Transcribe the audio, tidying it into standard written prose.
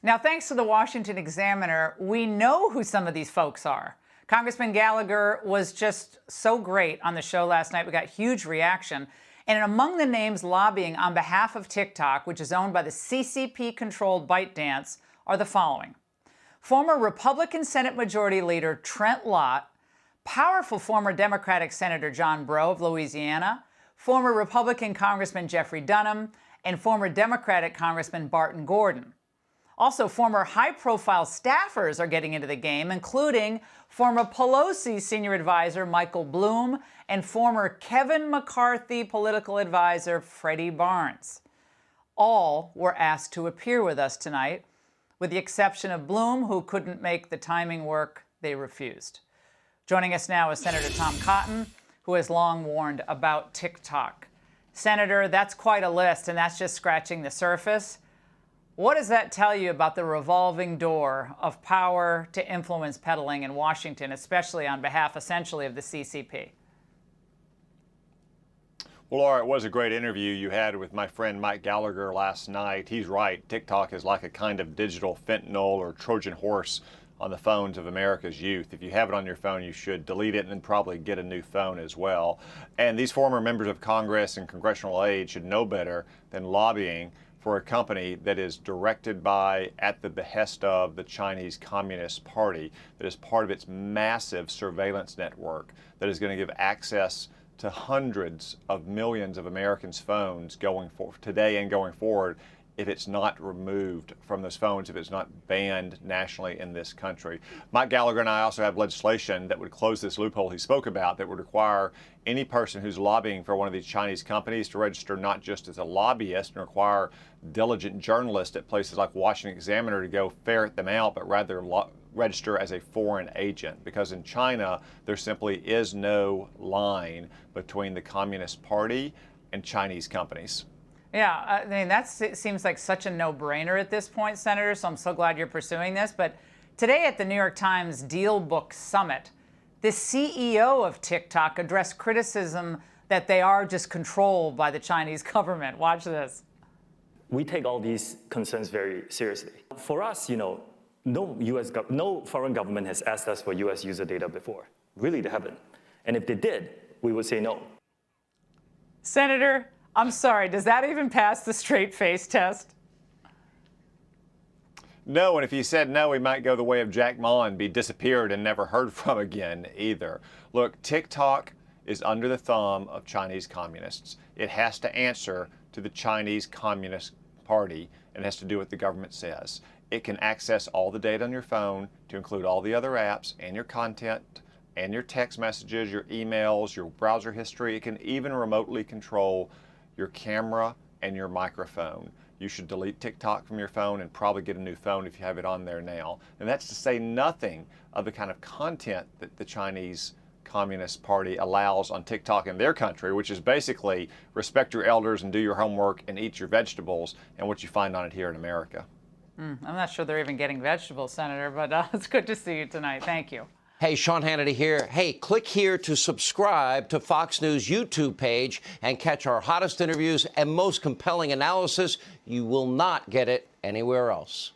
Now, thanks to the Washington Examiner, we know who some of these folks are. Congressman Gallagher was just so great on the show last night. We got huge reaction. And among the names lobbying on behalf of TikTok, which is owned by the CCP-controlled ByteDance, are the following. Former Republican Senate Majority Leader Trent Lott, powerful former Democratic Senator John Breaux of Louisiana, former Republican Congressman Jeffrey Dunham, and former Democratic Congressman Barton Gordon. Also, former high-profile staffers are getting into the game, including former Pelosi senior advisor Michael Bloom and former Kevin McCarthy political advisor Freddie Barnes. All were asked to appear with us tonight. With the exception of Bloom, who couldn't make the timing work, they refused. Joining us now is Senator Tom Cotton, who has long warned about TikTok. Senator, that's quite a list, and that's just scratching the surface. What does that tell you about the revolving door of power to influence peddling in Washington, especially on behalf, essentially, of the CCP? Well, Laura, it was a great interview you had with my friend Mike Gallagher last night. He's right. TikTok is like a kind of digital fentanyl or Trojan horse on the phones of America's youth. If you have it on your phone, you should delete it and then probably get a new phone as well. And these former members of Congress and congressional aide should know better than lobbying for a company that is directed by, at the behest of, the Chinese Communist Party, that is part of its massive surveillance network, that is going to give access to hundreds of millions of Americans' phones going for today and going forward, if it's not removed from those phones, if it's not banned nationally in this country. Mike Gallagher and I also have legislation that would close this loophole he spoke about, that would require any person who's lobbying for one of these Chinese companies to register not just as a lobbyist and require diligent journalists at places like Washington Examiner to go ferret them out, but rather register as a foreign agent, because in China there simply is no line between the Communist Party and Chinese companies. Yeah, I mean, that seems like such a no-brainer at this point, Senator, so I'm so glad you're pursuing this. But today at the New York Times Deal Book Summit, the CEO of TikTok addressed criticism that they are just controlled by the Chinese government. Watch this. We take all these concerns very seriously. For us, no foreign government has asked us for U.S. user data before. Really, they haven't. And if they did, we would say no. Senator, I'm sorry, does that even pass the straight face test? No, and if you said no, we might go the way of Jack Ma and be disappeared and never heard from again either. Look, TikTok is under the thumb of Chinese communists. It has to answer to the Chinese Communist Party and has to do what the government says. It can access all the data on your phone to include all the other apps and your content and your text messages, your emails, your browser history. It can even remotely control your camera and your microphone. You should delete TikTok from your phone and probably get a new phone if you have it on there now. And that's to say nothing of the kind of content that the Chinese Communist Party allows on TikTok in their country, which is basically respect your elders and do your homework and eat your vegetables, and what you find on it here in America. I'm not sure they're even getting vegetables, Senator, but it's good to see you tonight. Thank you. Hey, Sean Hannity here. Hey, click here to subscribe to Fox News YouTube page and catch our hottest interviews and most compelling analysis. You will not get it anywhere else.